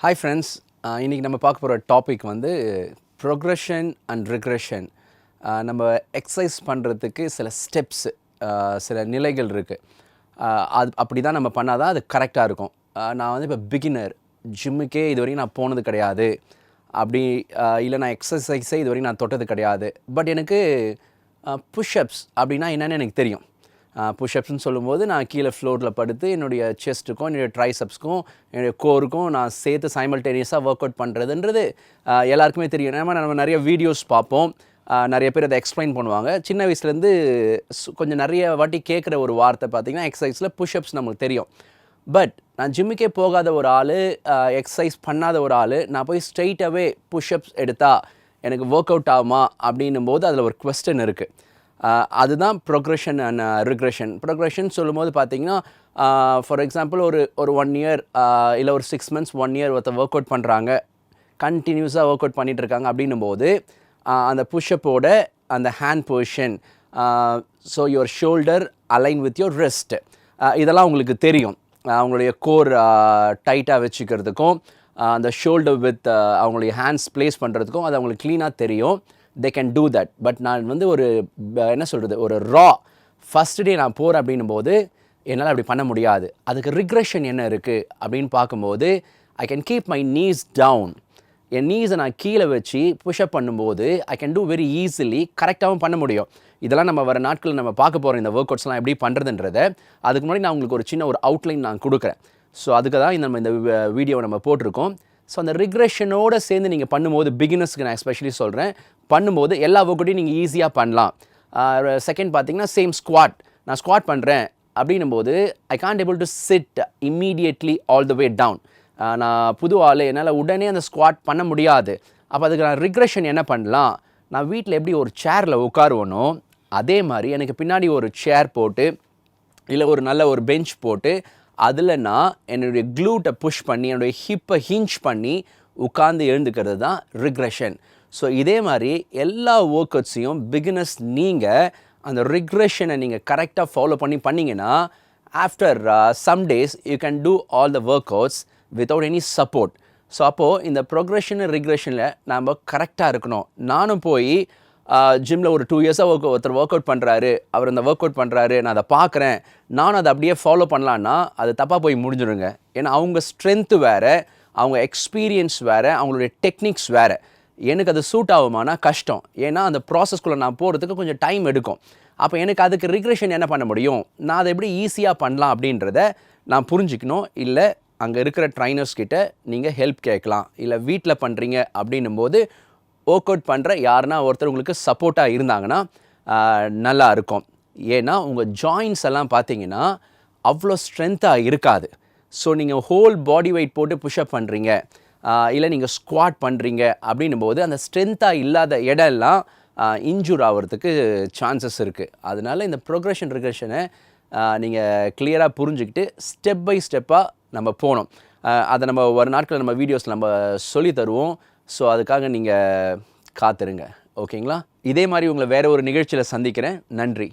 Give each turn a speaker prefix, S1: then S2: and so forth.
S1: Hi friends, இன்றைக்கி நம்ம பார்க்க போகிற டாபிக் வந்து ப்ரொக்ரெஷன் அண்ட் ரிக்ரெஷன். நம்ம எக்ஸசைஸ் பண்ணுறதுக்கு சில ஸ்டெப்ஸ், சில நிலைகள் இருக்குது. அது அப்படி தான் நம்ம பண்ணால் தான் அது கரெக்டாக இருக்கும். நான் வந்து இப்போ பிகினர், ஜிம்முக்கே இது வரைக்கும் நான் போனது கிடையாது, அப்படி இல்லை நான் எக்ஸசைஸே இது வரைக்கும் நான் தொட்டது கிடையாது. பட் எனக்கு புஷ்அப்ஸ் அப்படின்னா என்னென்னு எனக்கு தெரியும். புஷ்அப்ஸ்ன்னு சொல்லும்போது நான் கீழே ஃப்ளோரில் படுத்து என்னுடைய செஸ்ட்டுக்கும் என்னுடைய ட்ரைசப்ஸ்க்கும் என்னுடைய கோருக்கும் நான் சேர்த்து சைமல்டேனியஸாக ஒர்க் அவுட் பண்ணுறதுன்றது எல்லாருக்குமே தெரியும். நம்ம நிறைய வீடியோஸ் பார்ப்போம், நிறைய பேர் அதை எக்ஸ்பிளைன் பண்ணுவாங்க. சின்ன வயசுலேருந்து கொஞ்சம் நிறைய வாட்டி கேட்குற ஒரு வார்த்தை பார்த்திங்கன்னா எக்ஸசைஸில் புஷ்அப்ஸ் நமக்கு தெரியும். பட் நான் ஜிம்முக்கே போகாத ஒரு ஆள், எக்ஸசைஸ் பண்ணாத ஒரு ஆள், நான் போய் ஸ்ட்ரெயிட்டாகவே புஷ்அப்ஸ் எடுத்தால் எனக்கு ஒர்க் அவுட் ஆகுமா அப்படின்னும் போது அதில் ஒரு குவெஸ்டன் இருக்குது. அதுதான் ப்ரொக்ரெஷன் அண்ட் ரிக்ரெஷன். ப்ரொக்ரெஷன் சொல்லும்போது பார்த்தீங்கன்னா, ஃபார் எக்ஸாம்பிள் ஒரு 1 இயர் இல்லை ஒரு 6 months 1 year ஒருத்தர் ஒர்க் அவுட் பண்ணுறாங்க, கண்டினியூஸாக ஒர்க் அவுட் பண்ணிகிட்ருக்காங்க அப்படின்னும் போது அந்த புஷ்அப்போட அந்த hand position, so your shoulder align with your wrist, இதெல்லாம் உங்களுக்கு தெரியும். அவங்களுடைய கோர் டைட்டாக வச்சுக்கிறதுக்கும் அந்த ஷோல்டர் வித் அவங்களுடைய ஹேண்ட்ஸ் ப்ளேஸ் பண்ணுறதுக்கும் அது அவங்களுக்கு க்ளீனாக தெரியும். they can do that. But நான் வந்து ஒரு ஃபஸ்ட் டே நான் போகிறேன் அப்படின்னும் போது என்னால் அப்படி பண்ண முடியாது. அதுக்கு ரிக்ரெஷன் என்ன இருக்குது அப்படின்னு பார்க்கும்போது, I can keep my knees down. என் நீஸை நான் கீழே வச்சு புஷ்அப் பண்ணும்போது I can do very easily, கரெக்டாகவும் பண்ண முடியும். இதெல்லாம் நம்ம வர நாட்களில் நம்ம பார்க்க போகிறோம், இந்த ஒர்க் அவுட்ஸ்லாம் எப்படி பண்ணுறதுன்றதை. அதுக்கு முன்னாடி நான் உங்களுக்கு ஒரு சின்ன ஒரு அவுட்லைன் நான் கொடுக்குறேன். ஸோ அதுக்கு தான் இந்த வீடியோவை நம்ம போட்டிருக்கோம். ஸோ அந்த ரிக்ரெஷனோடு சேர்ந்து நீங்கள் பண்ணும்போது, பிகினர்ஸ்க்கு நான் எஸ்பெஷலி சொல்கிறேன், பண்ணும்போது எல்லா ஒர்க்கவுட்டையும் நீங்கள் ஈஸியாக பண்ணலாம். செகண்ட் பார்த்தீங்கன்னா சேம் ஸ்குவாட். நான் ஸ்குவாட் பண்ணுறேன் அப்படின்னும் போது I can't able to sit immediately all the way down. நான் புது ஆள், என்னால் உடனே அந்த ஸ்குவாட் பண்ண முடியாது. அப்போ அதுக்கு நான் ரிக்ரெஷன் என்ன பண்ணலாம், நான் வீட்டில் எப்படி ஒரு சேரில் உட்காருவனோ அதே மாதிரி எனக்கு பின்னாடி ஒரு சேர் போட்டு இல்லை ஒரு நல்ல ஒரு பெஞ்ச் போட்டு அதில் நான் என்னுடைய க்ளூட்டை புஷ் பண்ணி என்னுடைய ஹிப்பை ஹிஞ்ச் பண்ணி உட்காந்து எழுந்துக்கிறது தான் ரிக்ரெஷன். ஸோ இதே மாதிரி எல்லா ஒர்க் அவுட்ஸையும் பிகினர்ஸ் நீங்கள் அந்த ரிக்ரெஷனை நீங்கள் கரெக்டாக ஃபாலோ பண்ணிங்கன்னா after some days you can do all the workouts without any support. So அப்போது இந்த ப்ரொக்ரெஷன் ரிக்ரெஷனில் நாம் கரெக்டாக இருக்கணும். நானும் போய் ஜிம்மில் ஒரு 2 yearsஸாக ஒருத்தர் ஒர்க் அவுட் பண்ணுறாரு, அவர் அந்த ஒர்க் அவுட் பண்ணுறாரு, நான் அதை பார்க்குறேன், நானும் அதை அப்படியே ஃபாலோ பண்ணலான்னா அது தப்பாக போய் முடிஞ்சிடுங்க. ஏன்னா அவங்க ஸ்ட்ரென்த்து வேறு, அவங்க எக்ஸ்பீரியன்ஸ் வேறு, அவங்களுடைய டெக்னிக்ஸ் வேறு. எனக்கு அது சூட் ஆகுமானா கஷ்டம். ஏன்னா அந்த ப்ராசஸ்குள்ளே நான் போகிறதுக்கு கொஞ்சம் டைம் எடுக்கும். அப்போ எனக்கு அதுக்கு ரிக்ரெஷன் என்ன பண்ண முடியும், நான் அதை எப்படி ஈஸியாக பண்ணலாம் அப்படின்றத நான் புரிஞ்சுக்கணும். இல்லை அங்கே இருக்கிற ட்ரைனர்ஸ் கிட்ட நீங்கள் ஹெல்ப் கேட்கலாம். இல்லை வீட்டில் பண்ணுறீங்க அப்படின்னும் போது ஒர்க் அவுட் பண்ணுற யாருன்னா ஒருத்தர் உங்களுக்கு சப்போர்ட்டாக இருந்தாங்கன்னா நல்லா இருக்கும். ஏன்னா உங்கள் ஜாயின்ஸ் எல்லாம் பார்த்தீங்கன்னா அவ்வளோ ஸ்ட்ரென்த்தாக இருக்காது. ஸோ நீங்கள் ஹோல் பாடி வெயிட் போட்டு புஷ்அப் பண்ணுறீங்க, இல்லை நீங்கள் ஸ்குவாட் பண்ணுறீங்க அப்படின்னும் போது அந்த ஸ்ட்ரென்த்தாக இல்லாத இடம்லாம் இன்ஜூர் ஆகிறதுக்கு சான்சஸ் இருக்குது. அதனால் இந்த ப்ரொக்ரெஷன் ரிக்ரெஷனை நீங்கள் கிளியராக புரிஞ்சுக்கிட்டு ஸ்டெப் பை ஸ்டெப்பாக நம்ம போகணும். அதை நம்ம ஒரு நாட்களில் நம்ம வீடியோஸில் நம்ம சொல்லி தருவோம். ஸோ அதுக்காக நீங்கள் காத்துருங்க, ஓகேங்களா? இதே மாதிரி உங்களை வேறு ஒரு நிகழ்ச்சியில் சந்திக்கிறேன். நன்றி.